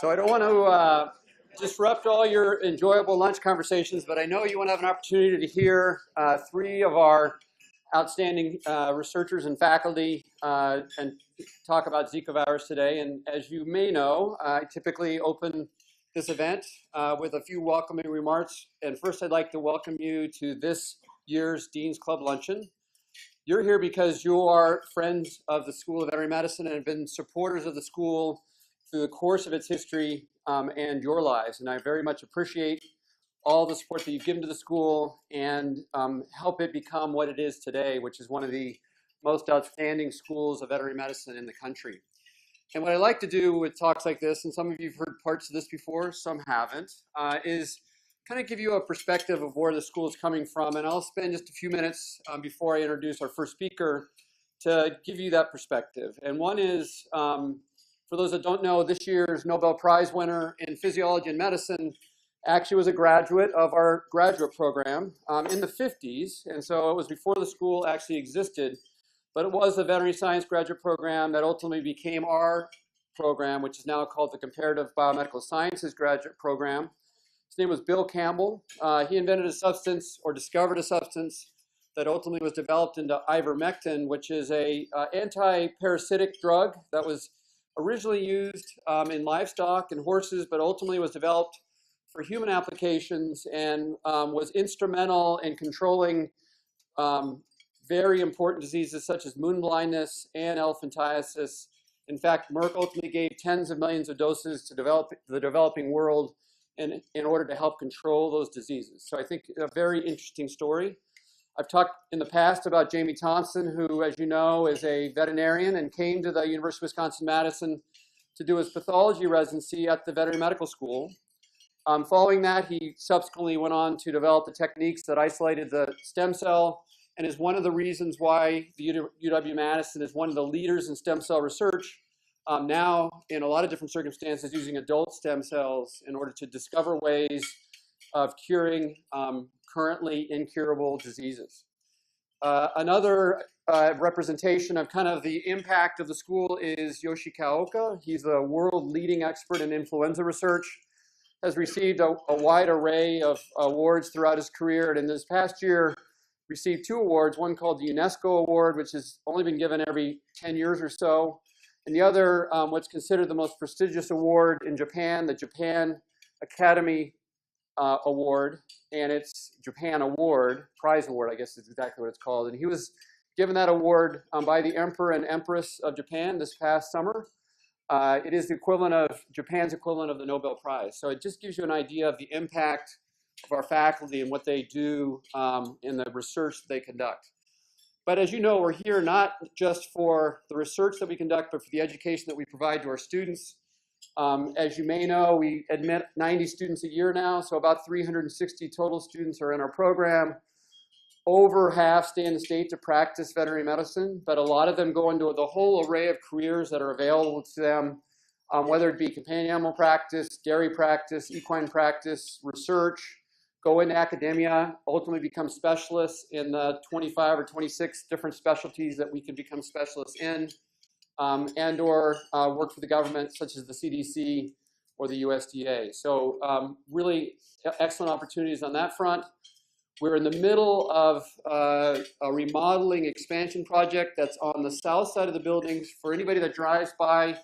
So I don't want to disrupt all your enjoyable lunch conversations, but I know you want to have an opportunity to hear three of our outstanding researchers and faculty and talk about Zika virus today. And as you may know, I typically open this event with a few welcoming remarks. And first, I'd like to welcome you to this year's Dean's Club Luncheon. You're here because you are friends of the School of Veterinary Medicine and have been supporters of the school through the course of its history and your lives. And I very much appreciate all the support that you've given to the school and help it become what it is today, which is one of the most outstanding schools of veterinary medicine in the country. And what I like to do with talks like this, and some of you have heard parts of this before, some haven't, is kind of give you a perspective of where the school is coming from. And I'll spend just a few minutes before I introduce our first speaker to give you that perspective. And one is, for those that don't know, this year's Nobel Prize winner in physiology and medicine actually was a graduate of our graduate program in the 50s. And so it was before the school actually existed. But it was the veterinary science graduate program that ultimately became our program, which is now called the Comparative Biomedical Sciences graduate program. His name was Bill Campbell. He invented a substance, or discovered a substance, that ultimately was developed into ivermectin, which is a anti-parasitic drug that was originally used in livestock and horses, but ultimately was developed for human applications and was instrumental in controlling very important diseases such as moon blindness and elephantiasis. In fact, Merck ultimately gave tens of millions of doses to the developing world in order to help control those diseases. So I think a very interesting story. I've talked in the past about Jamie Thompson, who, as you know, is a veterinarian and came to the University of Wisconsin-Madison to do his pathology residency at the veterinary medical school. Following that, he subsequently went on to develop the techniques that isolated the stem cell and is one of the reasons why the UW-Madison is one of the leaders in stem cell research, now in a lot of different circumstances using adult stem cells in order to discover ways of curing currently incurable diseases. Another representation of kind of the impact of the school is Yoshi Kaloka. He's a world leading expert in influenza research, has received a wide array of awards throughout his career, and in this past year received two awards, one called the UNESCO Award, which has only been given every 10 years or so, and the other, what's considered the most prestigious award in Japan, the Japan Academy Award, and it's Japan Award, Prize Award, I guess is exactly what it's called. And he was given that award by the Emperor and Empress of Japan this past summer. It is the equivalent of Japan's equivalent of the Nobel Prize. So it just gives you an idea of the impact of our faculty and what they do in the research that they conduct. But as you know, we're here not just for the research that we conduct, but for the education that we provide to our students. As you may know, we admit 90 students a year now, so about 360 total students are in our program. Over half stay in the state to practice veterinary medicine, but a lot of them go into the whole array of careers that are available to them, whether it be companion animal practice, dairy practice, equine practice, research, go into academia, ultimately become specialists in the 25 or 26 different specialties that we can become specialists in. And or work for the government, such as the CDC or the USDA. So really excellent opportunities on that front. We're in the middle of a remodeling expansion project that's on the south side of the buildings. For anybody that drives by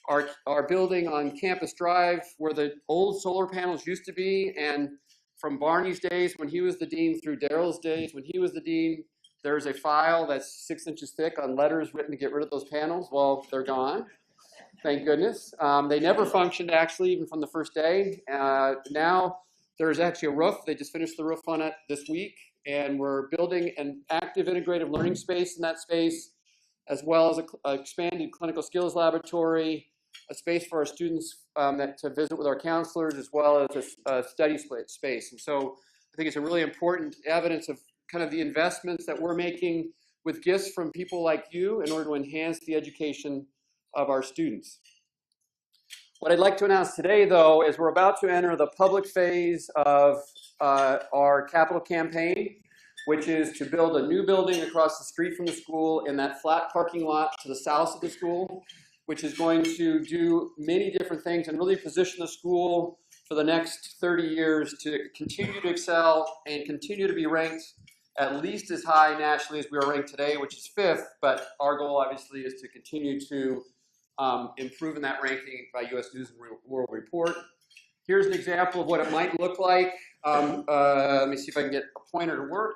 our building on Campus Drive, where the old solar panels used to be, and from Barney's days when he was the dean through Daryl's days when he was the dean, there's a file that's 6 inches thick on letters written to get rid of those panels. Well, they're gone, thank goodness. They never functioned actually, even from the first day. Now there's actually a roof. They just finished the roof on it this week, and we're building an active integrative learning space in that space, as well as an expanded clinical skills laboratory, a space for our students to visit with our counselors, as well as a study space. And so I think it's a really important evidence of kind of the investments that we're making with gifts from people like you in order to enhance the education of our students. What I'd like to announce today, though, is we're about to enter the public phase of our capital campaign, which is to build a new building across the street from the school in that flat parking lot to the south of the school, which is going to do many different things and really position the school for the next 30 years to continue to excel and continue to be ranked at least as high nationally as we are ranked today, which is 5th, but our goal obviously is to continue to improve in that ranking by U.S. News and World Report. Here's an example of what it might look like. Let me see if I can get a pointer to work.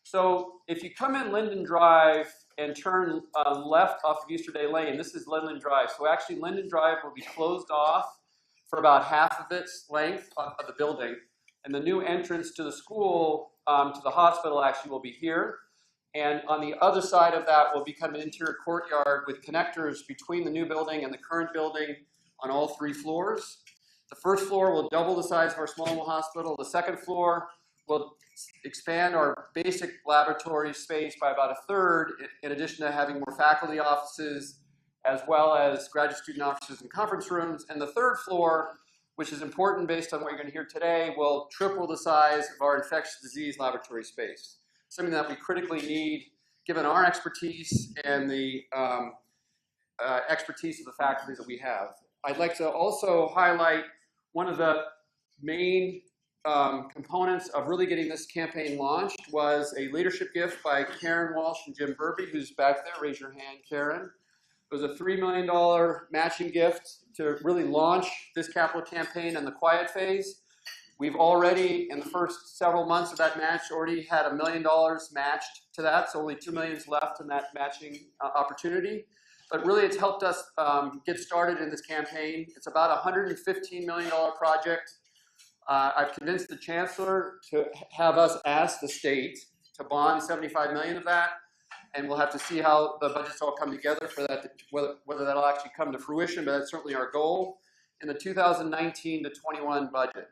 So if you come in Linden Drive and turn left off of Easterday Lane, this is Linden Drive. So actually Linden Drive will be closed off for about half of its length of the building. And the new entrance to the school, to the hospital actually will be here. And on the other side of that will become an interior courtyard with connectors between the new building and the current building on all 3 floors. The first floor will double the size of our small animal hospital. The second floor will expand our basic laboratory space by about 1/3, in addition to having more faculty offices, as well as graduate student offices and conference rooms. And the third floor, which is important based on what you're going to hear today, will triple the size of our infectious disease laboratory space, something that we critically need given our expertise and the expertise of the faculty that we have. I'd like to also highlight one of the main components of really getting this campaign launched was a leadership gift by Karen Walsh and Jim Burby, who's back there. Raise your hand, Karen. It was a $3 million matching gift to really launch this capital campaign in the quiet phase. We've already, in the first several months of that match, already had $1 million matched to that, so only $2 million is left in that matching opportunity. But really, it's helped us get started in this campaign. It's about a $115 million project. I've convinced the chancellor to have us ask the state to bond $75 million of that, and we'll have to see how the budgets all come together for that, whether that'll actually come to fruition, but that's certainly our goal in the 2019 to 21 budget.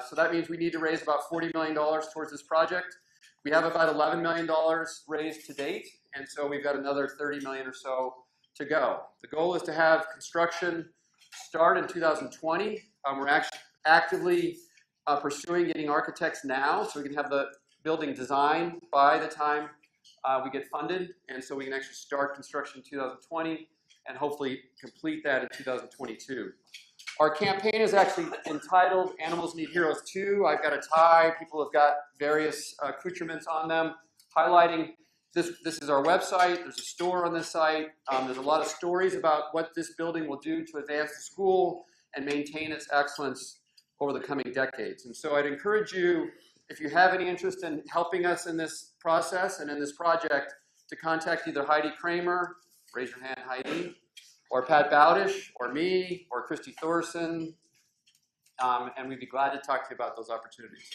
So that means we need to raise about $40 million towards this project. We have about $11 million raised to date, and so we've got another $30 million or so to go. The goal is to have construction start in 2020. We're actually actively pursuing getting architects now so we can have the building designed by the time we get funded, and so we can actually start construction in 2020 and hopefully complete that in 2022. Our campaign is actually entitled Animals Need Heroes Too. I've got a tie. People have got various accoutrements on them highlighting this. This is our website. There's a store on this site. There's a lot of stories about what this building will do to advance the school and maintain its excellence over the coming decades. And so I'd encourage you, if you have any interest in helping us in this process and in this project, to contact either Heidi Kramer, raise your hand, Heidi, or Pat Bowdish, or me, or Christy Thorson, and we'd be glad to talk to you about those opportunities.